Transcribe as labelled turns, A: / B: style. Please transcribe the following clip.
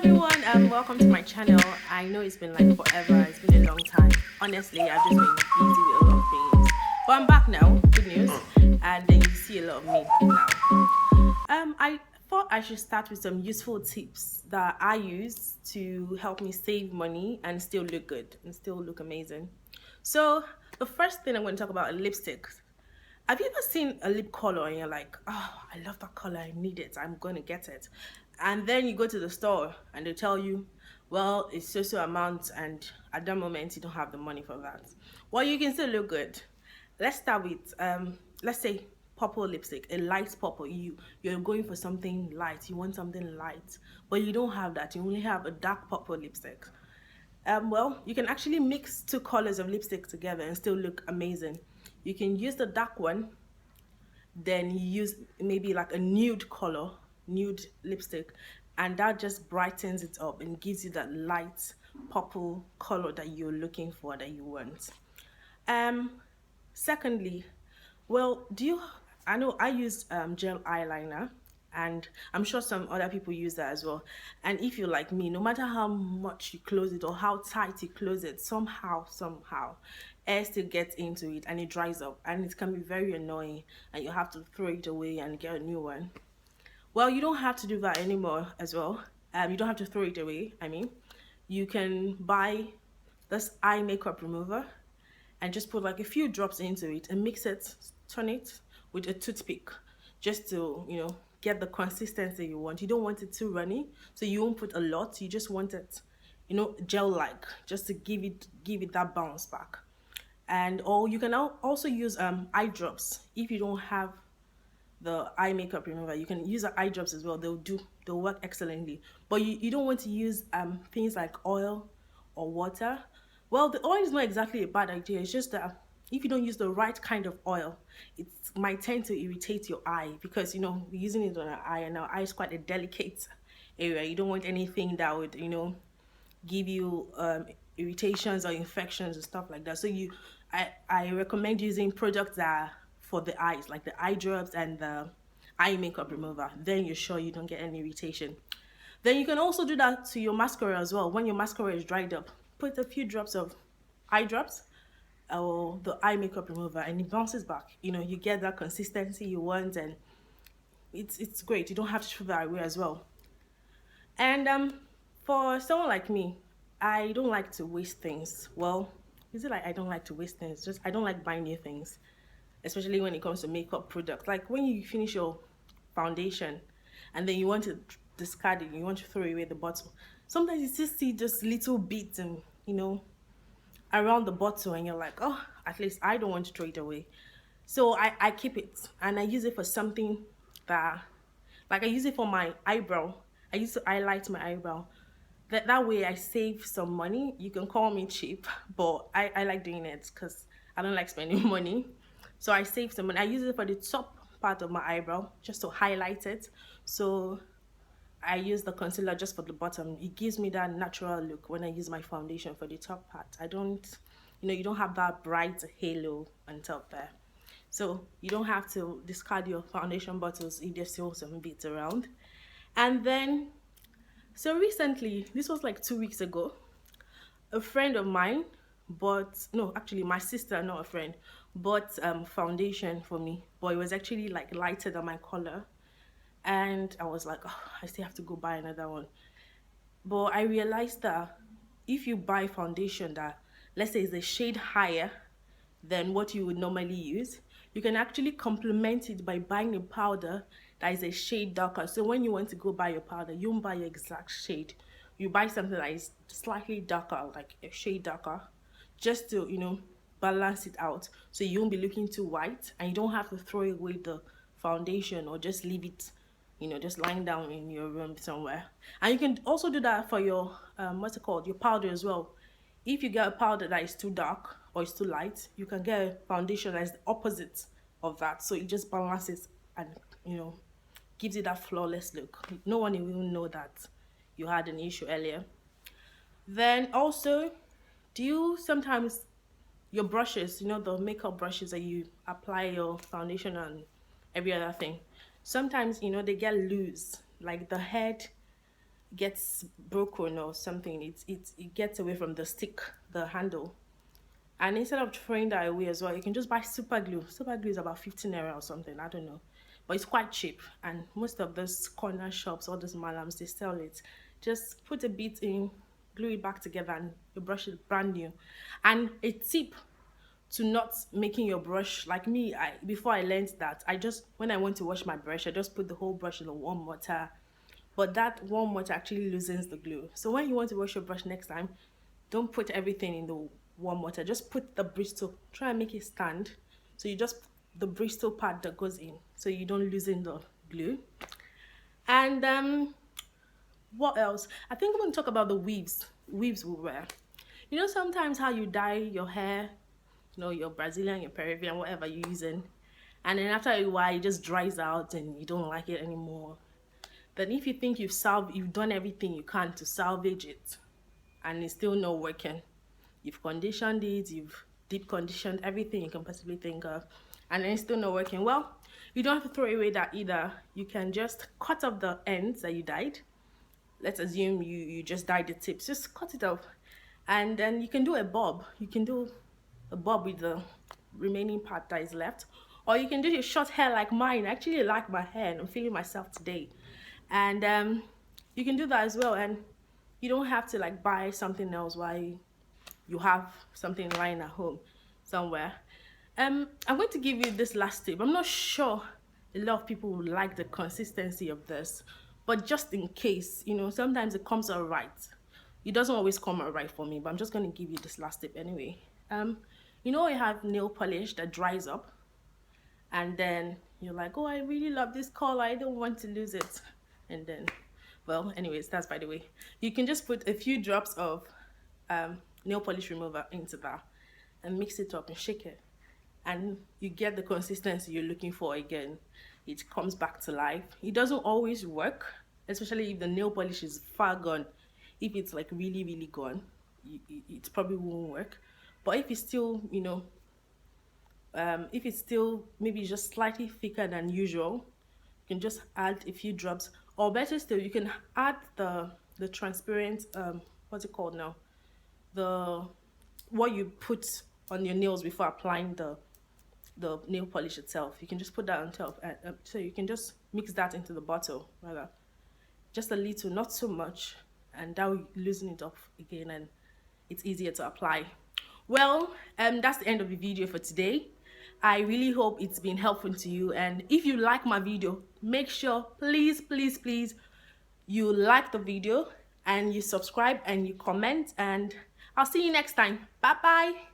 A: everyone, welcome to my channel. I know it's been like forever, it's been a long time. Honestly, I've just been busy with a lot of things. But I'm back now, good news. And then you see a lot of me now. I thought I should start with some useful tips that I use to help me save money and still look good and still look amazing. So the first thing I'm going to talk about are lipsticks. Have you ever seen a lip color and you're like, oh, I love that color, I need it, I'm going to get it. And then you go to the store and they tell you, well, it's so amount, and at that moment you don't have the money for that. Well, you can still look good. Let's start with, let's say purple lipstick, a light purple. You're going for something light, you want something light, but you don't have that. You only have a dark purple lipstick. Well, you can actually mix two colors of lipstick together and still look amazing. You can use the dark one, then you use maybe like a nude color, nude lipstick, and that just brightens it up and gives you that light purple color that you're looking for, that you want. Um, Secondly, well, I know I use gel eyeliner, and I'm sure some other people use that as well. And if you're like me, no matter how much you close it or how tight you close it, somehow, air still gets into it and it dries up, and it can be very annoying, and you have to throw it away and get a new one. Well, you don't have to do that anymore as well. You don't have to throw it away. I mean, you can buy this eye makeup remover and just put like a few drops into it and mix it, turn it with a toothpick, just to, get the consistency you want. You don't want it too runny, so you won't put a lot. You just want it, gel-like, just to give it that bounce back. And or you can also use eye drops if you don't have the eye makeup remover. You can use the eye drops as well. They'll work excellently. But you don't want to use things like oil or water. Well, the oil is not exactly a bad idea. It's just that if you don't use the right kind of oil, it might tend to irritate your eye, because we're using it on our eye, and our eye is quite a delicate area. You don't want anything that would give you irritations or infections and stuff like that. So I recommend using products that are for the eyes, like the eye drops and the eye makeup remover. Then you're sure you don't get any irritation. Then you can also do that to your mascara as well. When your mascara is dried up, put a few drops of eye drops or the eye makeup remover, and it bounces back. You get that consistency you want, and it's great. You don't have to throw that away as well. And for someone like me, I don't like to waste things. Well, is it like I don't like to waste things? Just I don't like buying new things, especially when it comes to makeup products. Like when you finish your foundation and then you want to discard it, you want to throw away the bottle. Sometimes you still see just little bits and around the bottle, and you're like, oh, at least I don't want to throw it away. So I keep it, and I use it for something that, like I use it for my eyebrow. I used to highlight my eyebrow. That way I save some money. You can call me cheap, but I like doing it because I don't like spending money. So I save some money. I use it for the top part of my eyebrow just to highlight it. So I use the concealer just for the bottom. It gives me that natural look when I use my foundation for the top part. I don't, you don't have that bright halo on top there. So you don't have to discard your foundation bottles if there's still some bits around. And then, so recently, this was like 2 weeks ago, a friend of mine bought, no, actually my sister, not a friend, bought foundation for me, but it was actually like lighter than my color. And I was like, oh, I still have to go buy another one. But I realized that if you buy foundation that, let's say, is a shade higher than what you would normally use, you can actually complement it by buying a powder that is a shade darker. So when you want to go buy your powder, you don't buy your exact shade. You buy something that is slightly darker, like a shade darker, just to, balance it out. So you won't be looking too white, and you don't have to throw away the foundation or just leave it, just lying down in your room somewhere. And you can also do that for your, what's it called, your powder as well. If you get a powder that is too dark or it's too light, you can get a foundation that is the opposite of that. So it just balances and, gives you that flawless look. No one will even know that you had an issue earlier. Then also, do you sometimes, your brushes, the makeup brushes that you apply your foundation and every other thing, sometimes, they get loose, like the head gets broken or something, it gets away from the stick, the handle. And instead of throwing that away as well, you can just buy super glue. Super glue is about 15 naira or something, I don't know. But it's quite cheap. And most of those corner shops, all those malams, they sell it. Just put a bit in, glue it back together, and your brush is brand new. And a tip to not making your brush, like me, before I learned that, I just, when I want to wash my brush, I just put the whole brush in the warm water. But that warm water actually loosens the glue. So when you want to wash your brush next time, don't put everything in the warm water. Just put the bristle. Try and make it stand. So you just put the bristle part that goes in, so you don't loosen the glue. And what else? I think I'm going to talk about the weaves. Weaves we wear. You know, sometimes how you dye your hair, you know, your Brazilian, your Peruvian, whatever you're using, and then after a while it just dries out and you don't like it anymore. Then if you think you've done everything you can to salvage it, and it's still not working, you've conditioned it, you've deep conditioned everything you can possibly think of, and then it's still not working, well, you don't have to throw away that either. You can just cut off the ends that you dyed. Let's assume you just dyed the tips, just cut it off, and then you can do a bob. You can do a bob with the remaining part that is left, or you can do your short hair like mine. I actually like my hair and I'm feeling myself today. And you can do that as well, and you don't have to like buy something else while you have something lying at home somewhere. I'm going to give you this last tip. I'm not sure a lot of people would like the consistency of this, but just in case, you know, sometimes it comes out right. It doesn't always come out right for me, but I'm just going to give you this last tip anyway. You know, you have nail polish that dries up, and then you're like, oh, I really love this color, I don't want to lose it. And then, well, anyways, that's by the way. You can just put a few drops of nail polish remover into that and mix it up and shake it, and you get the consistency you're looking for again. It comes back to life. It doesn't always work, especially if the nail polish is far gone. If it's like really, really gone, it probably won't work. But if it's still, you know, if it's still maybe just slightly thicker than usual, you can just add a few drops. Or better still, you can add the transparent, what's it called now? What you put on your nails before applying the nail polish itself. You can just put that on top. So you can just mix that into the bottle, rather. Just a little, not so much. And that will loosen it up again, and it's easier to apply. Well, that's the end of the video for today. I really hope it's been helpful to you, and if you like my video, make sure, please, you like the video and you subscribe and you comment, and I'll see you next time. Bye bye.